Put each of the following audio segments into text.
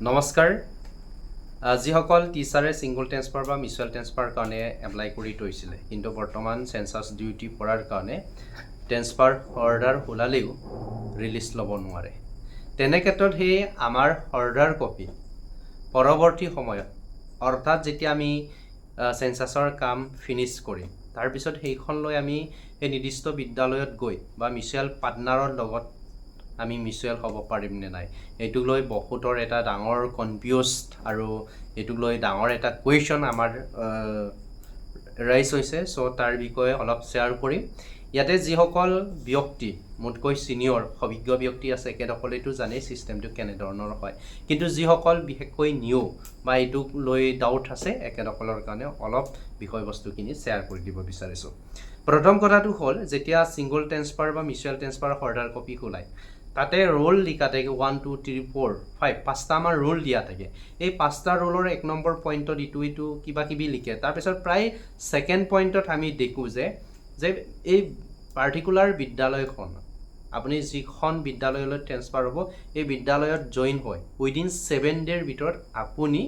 নমস্কাৰ যিসকল টিচাৰে single transfer বা মিউচুৱেল ট্ৰেন্সফাৰ কাৰণে এপ্লাই কৰি থৈছিলে কিন্তু বৰ্তমান সেন্সাস ডিউটি পৰাৰ কাৰণে ট্ৰেন্সফাৰ অৰ্ডাৰ ওলালেও ৰিলিজ ল'ব নোৱাৰে তেনে ক্ষেত্ৰত সেই আমাৰ অৰ্ডাৰ কপি পৰৱৰ্তী সময়ত অৰ্থাৎ যেতিয়া আমি সেন্সাসৰ কাম ফিনিশ কৰিম তাৰ পিছত সেইখন লৈ আমি এই নিৰ্দিষ্ট বিদ্যালয়ত গৈ বা মিউচুৱেল পাৰ্টনাৰৰ লগত আমি মিউচুৱেল হ'ব পাৰিম নে নাই এইটো লৈ বহুতৰ এটা ডাঙৰ কনফিউজড আৰু এইটো লৈ ডাঙৰ এটা কুৱেশ্যন আমাৰ ৰাইজ হৈছে সো তাৰ বিষয়ে অলপ শেয়াৰ কৰিম ইয়াতে যিসকল ব্যক্তি মোতকৈ সিনিয়ৰ অভিজ্ঞ ব্যক্তি আছে একেদখলেতো জানে সিস্টেমটো কেনে ধৰণৰ হয় কিন্তু যিসকল বিশেষকৈ নিউ বা এইটোক লৈ ডাউট আছে একেদখলৰ কাৰণে অলপ বিষয়বস্তুখিনি শেয়াৰ কৰি দিব বিচাৰিছোঁ প্ৰথম কথাটো হ'ল যেতিয়া সিংগল ট্ৰেন্সফাৰ বা মিউচুৱেল ট্ৰেন্সফাৰ অৰ্ডাৰ কপি খোলাই তাতে ৰোল লিখা থাকে 1 2 3 4 5 পাঁচটা আমাৰ ৰোল দিয়া থাকে এই পাঁচটা ৰোলৰ 1 নম্বৰ পইণ্টত ইটো কিবা কিবি লিখে তাৰপিছত প্ৰায় সেকেন্ড পইণ্টত আমি দেখো যে এই পাৰ্টিকুলাৰ বিদ্যালয়খন আপুনি যিখন বিদ্যালয়লৈ ট্ৰেন্সফাৰ হ'ব এই বিদ্যালয়ত জইন হয় উইদিন 7 ডেৰ ভিতৰত আপুনি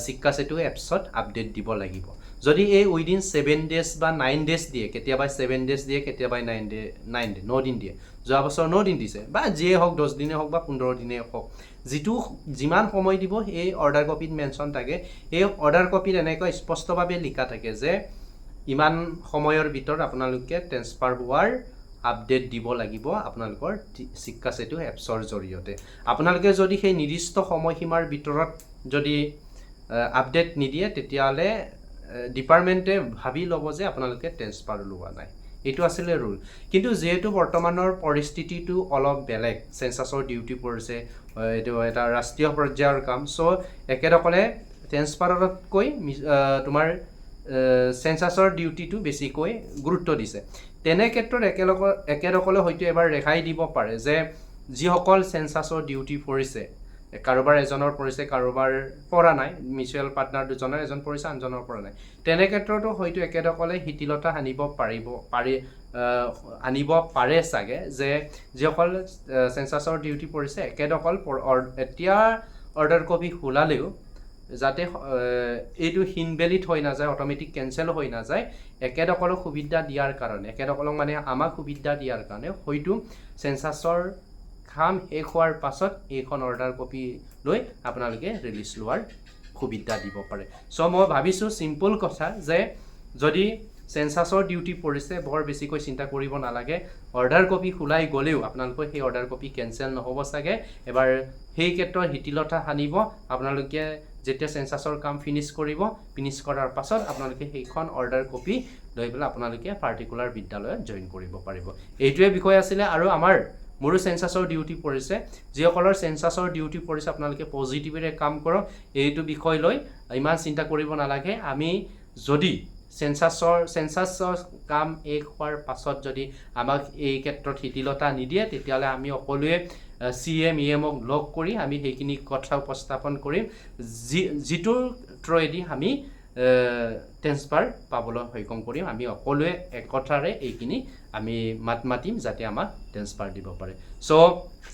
শিক্ষা সেতু এপছত আপডেট দিব লাগিব যদি এই উইদিন 7 ডেজ বা 9 ডেজ দিয়ে কেতিয়াবা 7 ডেজ দিয়ে কেতিয়াবা 9 ডে 9 দিন দিয়ে যোৱা বছৰ 9 দিন দিছে বা যিয়ে হওক 10 দিনে হওক বা 15 দিনে হওক যিমান সময় দিব এই অৰ্ডাৰ কপিত মেনশন থাকে এই অৰ্ডাৰ কপিত এনেকৈ স্পষ্টভাৱে লিখা থাকে যে ইমান সময়ৰ ভিতৰত আপোনালোকে ট্ৰেন্সফাৰ হোৱাৰ আপডেট দিব লাগিব আপোনালোকৰ শিক্ষা সেতু এপছৰ জৰিয়তে আপোনালোকে যদি সেই নিৰ্দিষ্ট সময়সীমাৰ ভিতৰত যদি আপডেট নিদিয়ে তেতিয়াহ'লে ডিপাৰ্টমেণ্টে ভাবি ল'ব যে আপোনালোকে ট্ৰেন্সফাৰ লোৱা নাই এইটো আছিলে ৰুল কিন্তু যেহেতু বৰ্তমানৰ পৰিস্থিতিটো অলপ বেলেগ সেন্সাসৰ ডিউটি পৰিছে এইটো এটা ৰাষ্ট্ৰীয় পৰ্যায়ৰ কাম সো একেদখলে ট্ৰেন্সফাৰতকৈ তোমাৰ সেন্সাসৰ ডিউটিটো বেছিকৈ গুৰুত্ব দিছে তেনে ক্ষেত্ৰত একেদখলে হয়তো এবাৰ ৰেহাই দিব পাৰে যে যিসকল সেন্সাসৰ ডিউটি পৰিছে কাৰোবাৰ এজনৰ পৰিছে কাৰোবাৰ পৰা নাই মিউচুৱেল পাৰ্টনাৰ দুজনৰ এজন পৰিছে আনজনৰ পৰা নাই তেনে ক্ষেত্ৰতো হয়তো একেদখলে হিতিলতা আনিব পাৰে চাগে যে যিসকল সেন্সাসৰ ডিউটি পৰিছে একেদখল এতিয়া অৰ্ডাৰ কপি খোলালেও যাতে এইটো হিনভেলিড হৈ নাযায় অটোমেটিক কেনসেল হৈ নাযায় একেদখলক সুবিধা দিয়াৰ কাৰণে একেদখলক মানে আমাক সুবিধা দিয়াৰ কাৰণে হয়তো সেন্সাসৰ কাম শেষ হোৱাৰ পাছত এইখন অৰ্ডাৰ কপি লৈ আপোনালোকে ৰিলিজ লোৱাৰ সুবিধা দিব পাৰে সো মই ভাবিছোঁ সিম্পল কথা যে যদি সেন্সাসৰ ডিউটি পৰিছে বৰ বেছিকৈ চিন্তা কৰিব নালাগে অৰ্ডাৰ কপি খোলাই গ'লেও আপোনালোকৰ সেই অৰ্ডাৰ কপি কেনসেল নহ'ব চাগে এবাৰ সেই ক্ষেত্ৰত হিতিলতা আনিব আপোনালোকে যেতিয়া সেন্সাসৰ কাম ফিনিশ কৰাৰ পাছত আপোনালোকে সেইখন অৰ্ডাৰ কপি লৈ পেলাই আপোনালোকে পাৰ্টিকুলাৰ বিদ্যালয়ত জইন কৰিব পাৰিব এইটোৱে বিষয় আছিলে আৰু আমাৰ মোৰো সেন্সাসৰ ডিউটি পৰিছে যিসকলৰ সেন্সাসৰ ডিউটি পৰিছে আপোনালোকে পজিটিভৰে কাম কৰক এইটো বিষয় লৈ ইমান চিন্তা কৰিব নালাগে আমি যদি সেন্সাসৰ কাম শেষ হোৱাৰ পাছত যদি আমাক এই ক্ষেত্ৰত হিতিলতা নিদিয়ে তেতিয়াহ'লে আমি সকলোৱে CM EMক লগ কৰি আমি সেইখিনি কথা উপস্থাপন কৰিম যিটোৰ থ্ৰুৱেদি আমি ট্ৰেন্সফাৰ পাবলৈ সক্ষম কৰিম আমি সকলোৱে একতাৰে এইখিনি আমি মাতিম যাতে আমাক ট্ৰেন্সফাৰ দিব পাৰে সো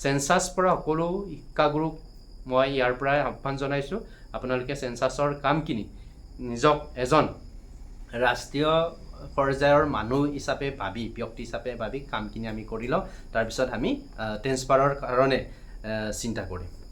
সেন্সাস পৰা সকলো শিক্ষাগুৰুক মই ইয়াৰ পৰা আহ্বান জনাইছোঁ আপোনালোকে সেন্সাসৰ কামখিনি নিজক এজন ৰাষ্ট্ৰীয় পৰ্যায়ৰ মানুহ হিচাপে ব্যক্তি হিচাপে ভাবি কামখিনি আমি কৰি লওঁ তাৰপিছত আমি ট্ৰেন্সফাৰৰ কাৰণে চিন্তা কৰিম